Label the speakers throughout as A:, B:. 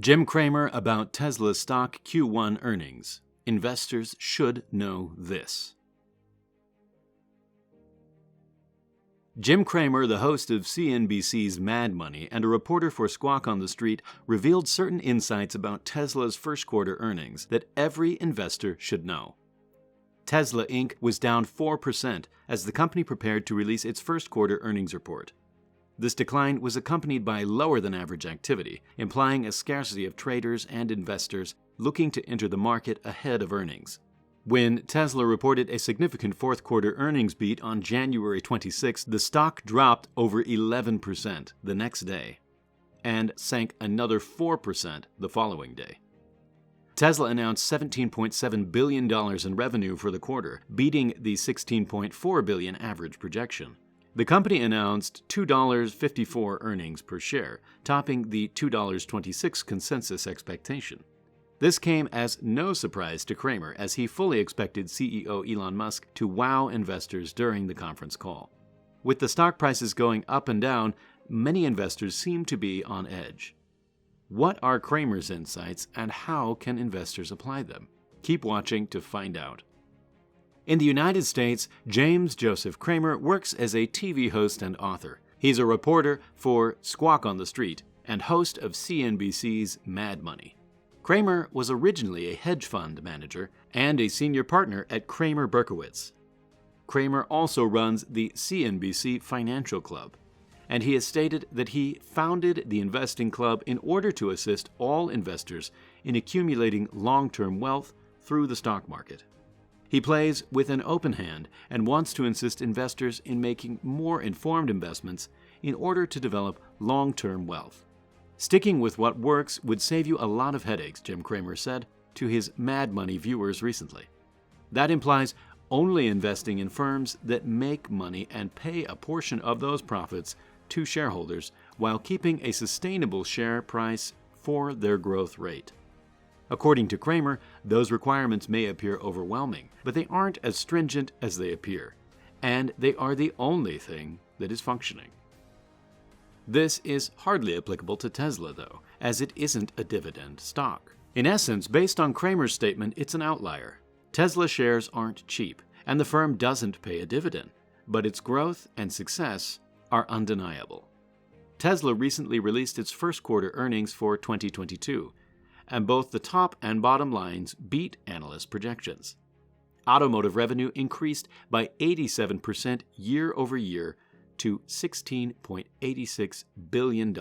A: Jim Cramer about Tesla stock Q1 earnings. Investors should know this. Jim Cramer, the host of CNBC's Mad Money and a reporter for Squawk on the Street, revealed certain insights about Tesla's first quarter earnings that every investor should know. Tesla Inc. was down 4% as the company prepared to release its first quarter earnings report. This decline was accompanied by lower than average activity, implying a scarcity of traders and investors looking to enter the market ahead of earnings. When Tesla reported a significant fourth quarter earnings beat on January 26, the stock dropped over 11% the next day and sank another 4% the following day. Tesla announced $17.7 billion in revenue for the quarter, beating the $16.4 billion average projection. The company announced $2.54 earnings per share, topping the $2.26 consensus expectation. This came as no surprise to Cramer, as he fully expected CEO Elon Musk to wow investors during the conference call. With the stock prices going up and down, many investors seem to be on edge. What are Cramer's insights, and how can investors apply them? Keep watching to find out. In the United States, James Joseph Cramer works as a TV host and author. He's a reporter for Squawk on the Street and host of CNBC's Mad Money. Cramer was originally a hedge fund manager and a senior partner at Cramer Berkowitz. Cramer also runs the CNBC Financial Club, and he has stated that he founded the investing club in order to assist all investors in accumulating long-term wealth through the stock market. He plays with an open hand and wants to assist investors in making more informed investments in order to develop long-term wealth. Sticking with what works would save you a lot of headaches, Jim Cramer said to his Mad Money viewers recently. That implies only investing in firms that make money and pay a portion of those profits to shareholders while keeping a sustainable share price for their growth rate. According to Cramer, those requirements may appear overwhelming, but they aren't as stringent as they appear, and they are the only thing that is functioning. This is hardly applicable to Tesla, though, as it isn't a dividend stock. In essence, based on Cramer's statement, it's an outlier. Tesla shares aren't cheap, and the firm doesn't pay a dividend, but its growth and success are undeniable. Tesla recently released its first quarter earnings for 2022, and both the top and bottom lines beat analyst projections. Automotive revenue increased by 87% year over year to $16.86 billion.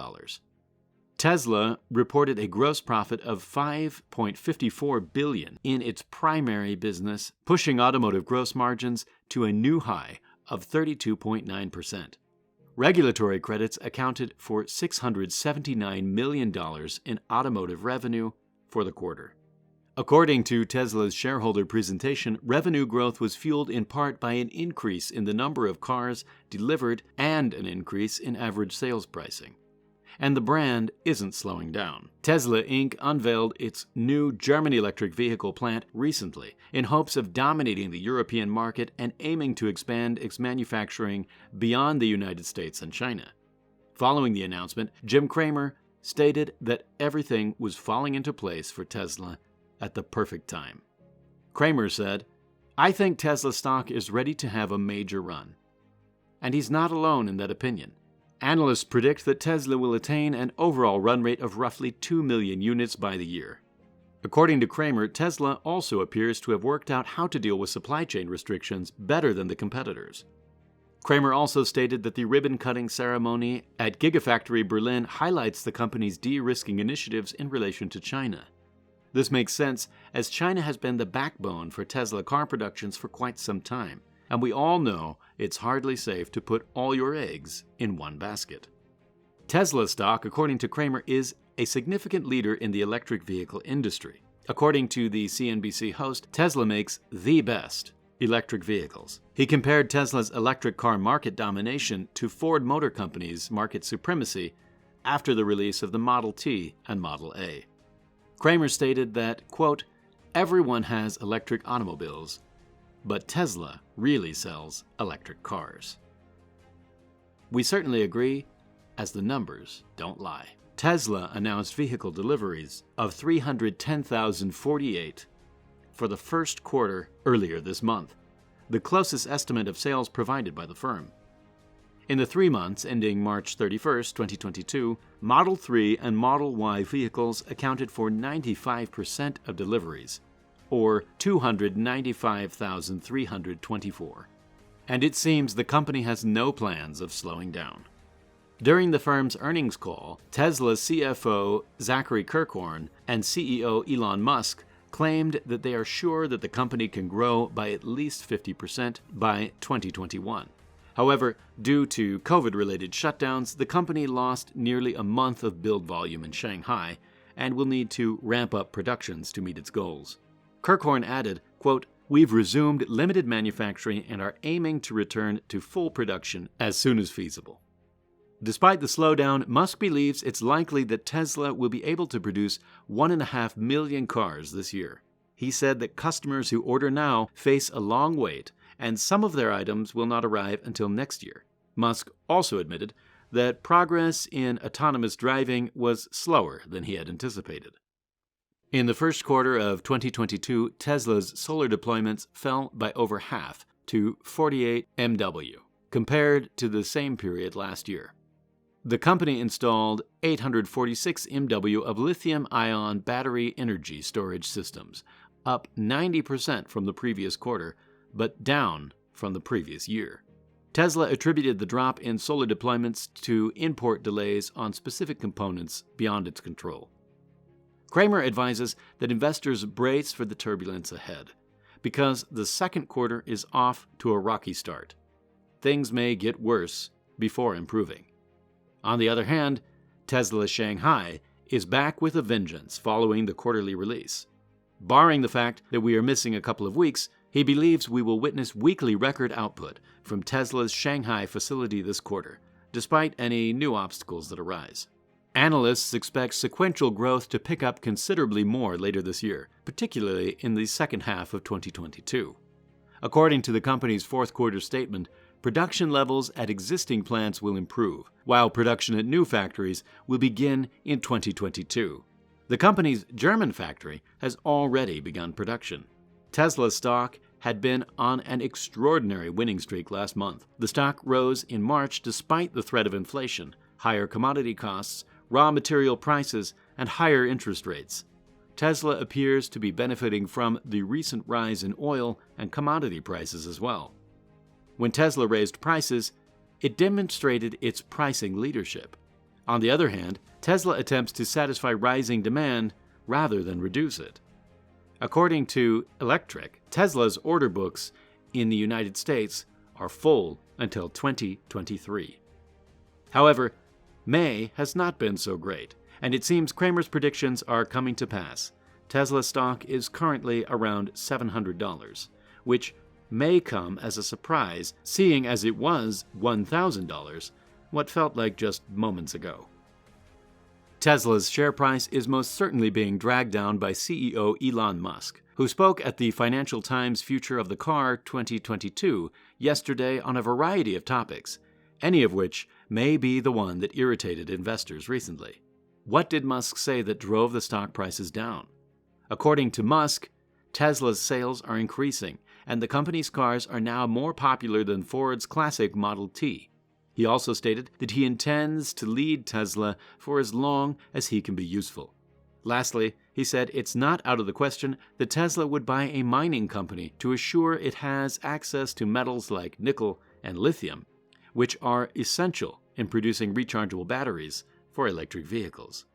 A: Tesla reported a gross profit of $5.54 billion in its primary business, pushing automotive gross margins to a new high of 32.9%. Regulatory credits accounted for $679 million in automotive revenue for the quarter. According to Tesla's shareholder presentation, revenue growth was fueled in part by an increase in the number of cars delivered and an increase in average sales pricing. And the brand isn't slowing down. Tesla Inc. unveiled its new German electric vehicle plant recently in hopes of dominating the European market and aiming to expand its manufacturing beyond the United States and China. Following the announcement, Jim Cramer stated that everything was falling into place for Tesla at the perfect time. Cramer said, "I think Tesla stock is ready to have a major run." And he's not alone in that opinion. Analysts predict that Tesla will attain an overall run rate of roughly 2 million units by the year. According to Cramer, Tesla also appears to have worked out how to deal with supply chain restrictions better than the competitors. Cramer also stated that the ribbon-cutting ceremony at Gigafactory Berlin highlights the company's de-risking initiatives in relation to China. This makes sense, as China has been the backbone for Tesla car productions for quite some time, and we all know it's hardly safe to put all your eggs in one basket. Tesla stock, according to Cramer, is a significant leader in the electric vehicle industry. According to the CNBC host, Tesla makes the best electric vehicles. He compared Tesla's electric car market domination to Ford Motor Company's market supremacy after the release of the Model T and Model A. Cramer stated that, quote, "Everyone has electric automobiles, but Tesla really sells electric cars." We certainly agree, as the numbers don't lie. Tesla announced vehicle deliveries of 310,048 for the first quarter earlier this month, the closest estimate of sales provided by the firm. In the 3 months ending March 31, 2022, Model 3 and Model Y vehicles accounted for 95% of deliveries, or 295,324. And it seems the company has no plans of slowing down. During the firm's earnings call, Tesla's CFO Zachary Kirkhorn and CEO Elon Musk claimed that they are sure that the company can grow by at least 50% by 2021. However, due to COVID-related shutdowns, the company lost nearly a month of build volume in Shanghai and will need to ramp up productions to meet its goals. Kirkhorn added, quote, "We've resumed limited manufacturing and are aiming to return to full production as soon as feasible." Despite the slowdown, Musk believes it's likely that Tesla will be able to produce 1.5 million cars this year. He said that customers who order now face a long wait, and some of their items will not arrive until next year. Musk also admitted that progress in autonomous driving was slower than he had anticipated. In the first quarter of 2022, Tesla's solar deployments fell by over half to 48 MW, compared to the same period last year. The company installed 846 MW of lithium-ion battery energy storage systems, up 90% from the previous quarter, but down from the previous year. Tesla attributed the drop in solar deployments to import delays on specific components beyond its control. Cramer advises that investors brace for the turbulence ahead, because the second quarter is off to a rocky start. Things may get worse before improving. On the other hand, Tesla Shanghai is back with a vengeance following the quarterly release. Barring the fact that we are missing a couple of weeks, he believes we will witness weekly record output from Tesla's Shanghai facility this quarter, despite any new obstacles that arise. Analysts expect sequential growth to pick up considerably more later this year, particularly in the second half of 2022. According to the company's fourth quarter statement, production levels at existing plants will improve, while production at new factories will begin in 2022. The company's German factory has already begun production. Tesla stock had been on an extraordinary winning streak last month. The stock rose in March despite the threat of inflation, higher commodity costs, raw material prices, and higher interest rates. Tesla appears to be benefiting from the recent rise in oil and commodity prices as well. When Tesla raised prices, it demonstrated its pricing leadership. On the other hand, Tesla attempts to satisfy rising demand rather than reduce it. According to Electric, Tesla's order books in the United States are full until 2023. However, May has not been so great, and it seems Cramer's predictions are coming to pass. Tesla stock is currently around $700, which may come as a surprise, seeing as it was $1,000 what felt like just moments ago. Tesla's share price is most certainly being dragged down by CEO Elon Musk, who spoke at the Financial Times Future of the Car 2022 yesterday on a variety of topics, any of which may be the one that irritated investors recently. What did Musk say that drove the stock prices down? According to Musk, Tesla's sales are increasing, and the company's cars are now more popular than Ford's classic Model T. He also stated that he intends to lead Tesla for as long as he can be useful. Lastly, he said it's not out of the question that Tesla would buy a mining company to assure it has access to metals like nickel and lithium, which are essential in producing rechargeable batteries for electric vehicles.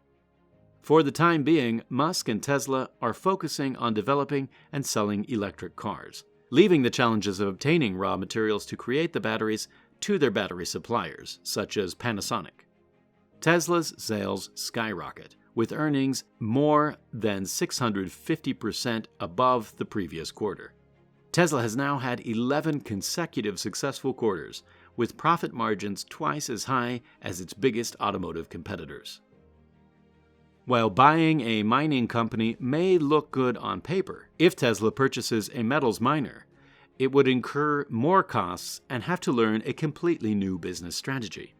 A: For the time being, Musk and Tesla are focusing on developing and selling electric cars, leaving the challenges of obtaining raw materials to create the batteries to their battery suppliers, such as Panasonic. Tesla's sales skyrocket, with earnings more than 650% above the previous quarter. Tesla has now had 11 consecutive successful quarters, with profit margins twice as high as its biggest automotive competitors. While buying a mining company may look good on paper, if Tesla purchases a metals miner, it would incur more costs and have to learn a completely new business strategy.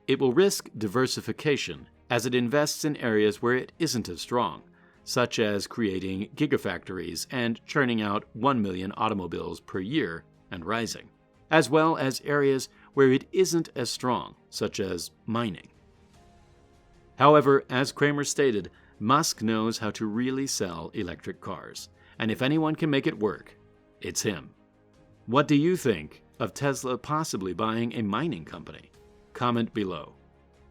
A: It will risk diversification as it invests in areas where it isn't as strong, such as creating gigafactories and churning out 1 million automobiles per year and rising, as well as areas where it isn't as strong, such as mining. However, as Cramer stated, Musk knows how to really sell electric cars, and if anyone can make it work, it's him. What do you think of Tesla possibly buying a mining company? Comment below.